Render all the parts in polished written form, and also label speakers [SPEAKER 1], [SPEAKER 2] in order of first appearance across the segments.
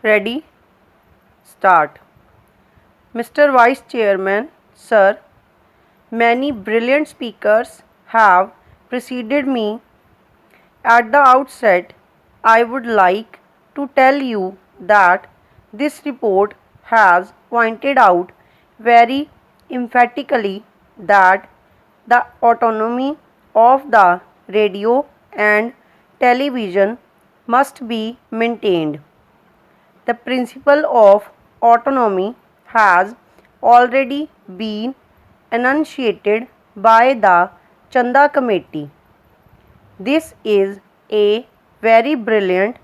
[SPEAKER 1] Ready? Start. Mr. Vice Chairman, Sir, many brilliant speakers have preceded me. At the outset, I would like to tell you that this report has pointed out very emphatically that the autonomy of the radio and television must be maintained. The principle of autonomy has already been enunciated by the Chanda Committee. This is a very brilliant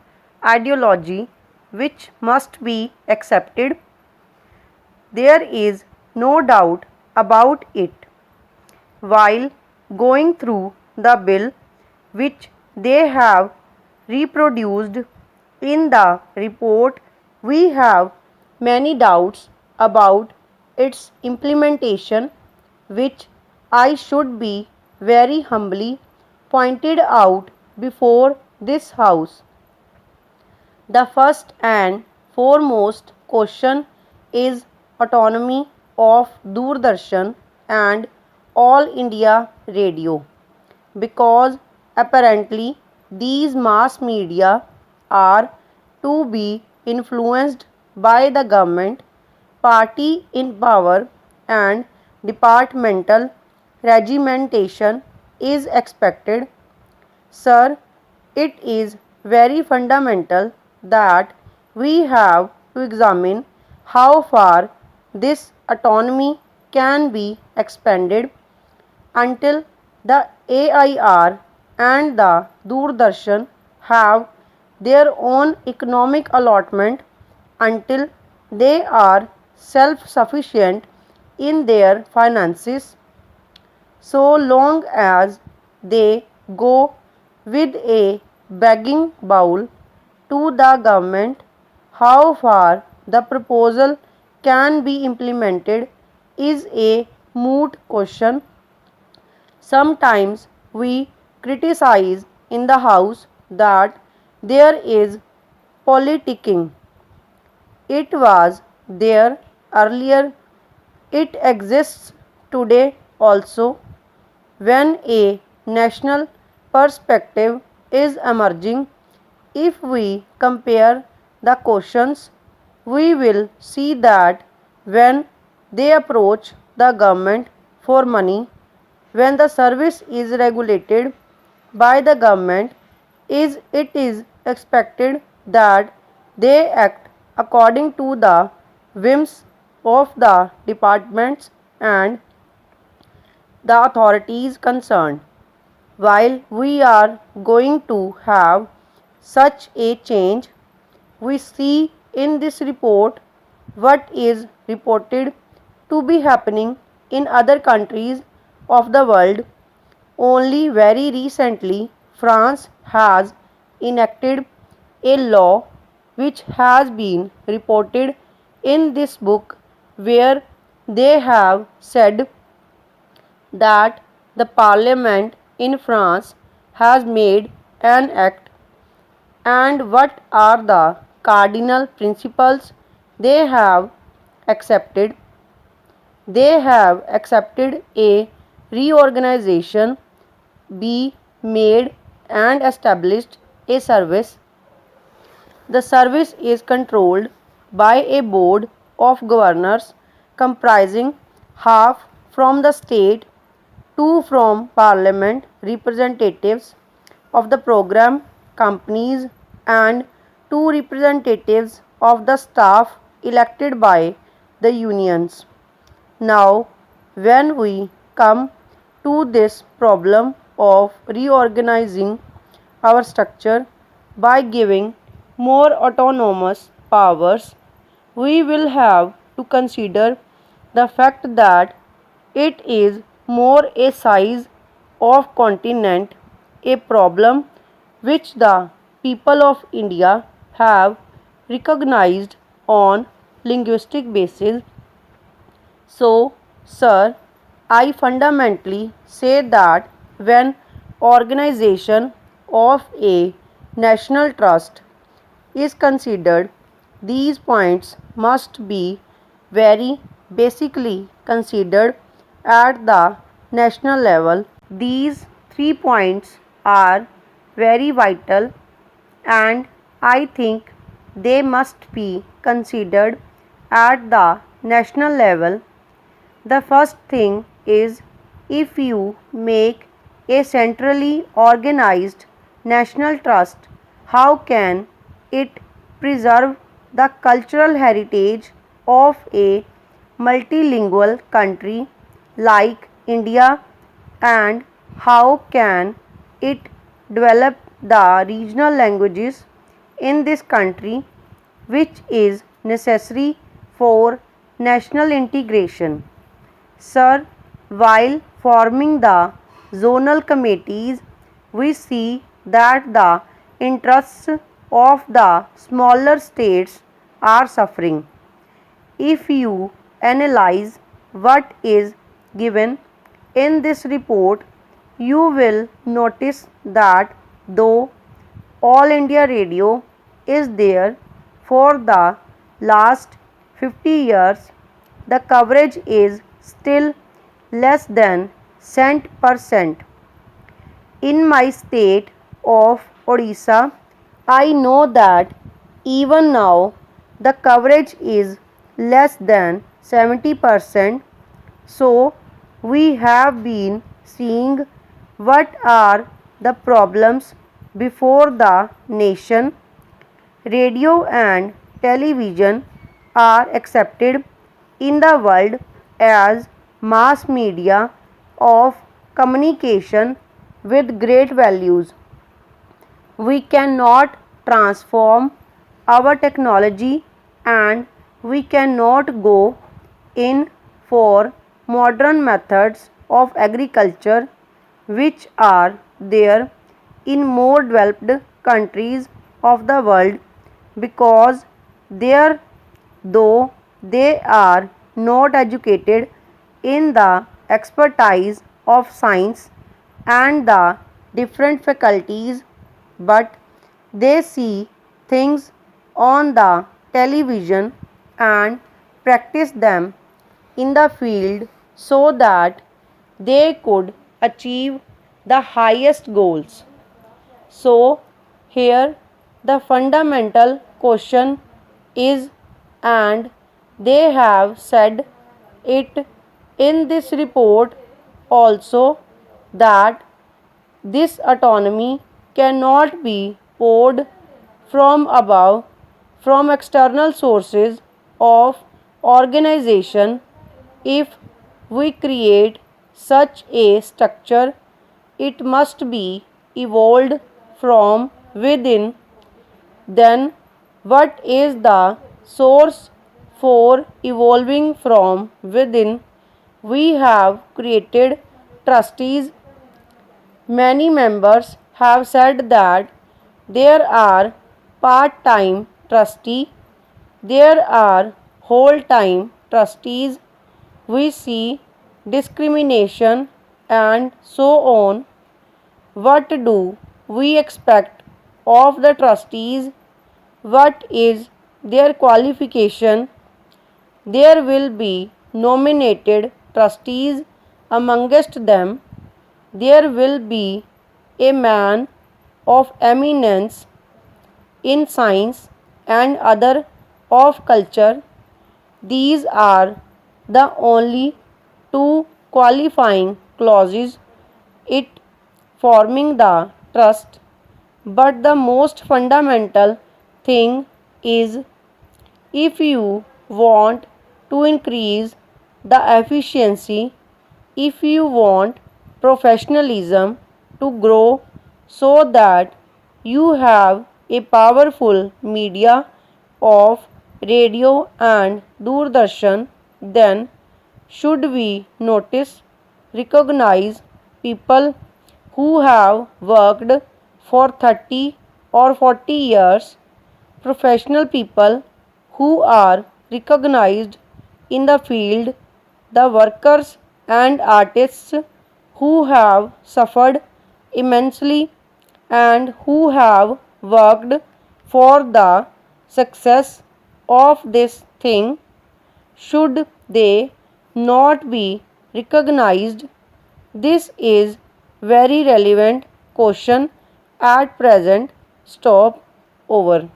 [SPEAKER 1] ideology which must be accepted. There is no doubt about it. While going through the bill which they have reproduced in the report, we have many doubts about its implementation, which I should be very humbly pointed out before this House. The first and foremost question is autonomy of Doordarshan and All India Radio, because apparently these mass media are to be influenced by the government, party in power, and departmental regimentation is expected. Sir, it is very fundamental that we have to examine how far this autonomy can be expanded until the AIR and the Doordarshan have their own economic allotment, until they are self-sufficient in their finances. So long as they go with a begging bowl to the government, how far the proposal can be implemented is a moot question. Sometimes we criticize in the House that there is politicking. It was there earlier, it exists today also. When a national perspective is emerging, if we compare the questions, we will see that when they approach the government for money, when the service is regulated by the government, it is expected that they act according to the whims of the departments and the authorities concerned. While we are going to have such a change, we see in this report what is reported to be happening in other countries of the world. Only very recently, France has enacted a law which has been reported in this book, where they have said that the parliament in France has made an act, and what are the cardinal principles they have accepted. They have accepted a reorganization be made and established a service. The service is controlled by a board of governors comprising half from the state, two from parliament representatives of the program companies, and two representatives of the staff elected by the unions. Now, when we come to this problem of reorganizing our structure by giving more autonomous powers, we will have to consider the fact that it is more a size of continent, a problem which the people of India have recognized on linguistic basis. So, sir, I fundamentally say that when organization of a national trust is considered, These points must be very basically considered at the national level. These 3 points are very vital and I think they must be considered at the national level. The first thing is, if you make a centrally organized national trust, how can it preserve the cultural heritage of a multilingual country like India, and how can it develop the regional languages in this country which is necessary for national integration? Sir, while forming the zonal committees, we see that the interests of the smaller states are suffering. If you analyze what is given in this report, you will notice that though All India Radio is there for the last 50 years, the coverage is still less than cent%. In my state of Odisha, I know that even now the coverage is less than 70%. So, we have been seeing what are the problems before the nation. Radio and television are accepted in the world as mass media of communication with great values. We cannot transform our technology and we cannot go in for modern methods of agriculture which are there in more developed countries of the world, because there, though they are not educated in the expertise of science and the different faculties, but they see things on the television and practice them in the field so that they could achieve the highest goals. So, here the fundamental question is, and they have said it in this report also, that this autonomy cannot be poured from above, from external sources of organization. If we create such a structure, it must be evolved from within. Then, what is the source for evolving from within? We have created trustees. Many members have said that there are part-time trustees, there are whole-time trustees. We see discrimination and so on. What do we expect of the trustees? What is their qualification? There will be nominated trustees. Amongst them, there will be a man of eminence in science and other of culture. These are the only two qualifying clauses it forming the trust. But the most fundamental thing is, if you want to increase the efficiency, if you want professionalism to grow so that you have a powerful media of radio and Doordarshan, then should we notice, recognize people who have worked for 30 or 40 years, professional people who are recognized in the field, the workers and artists who have suffered immensely and who have worked for the success of this thing? Should they not be recognized? This is very relevant question at present. Stop over.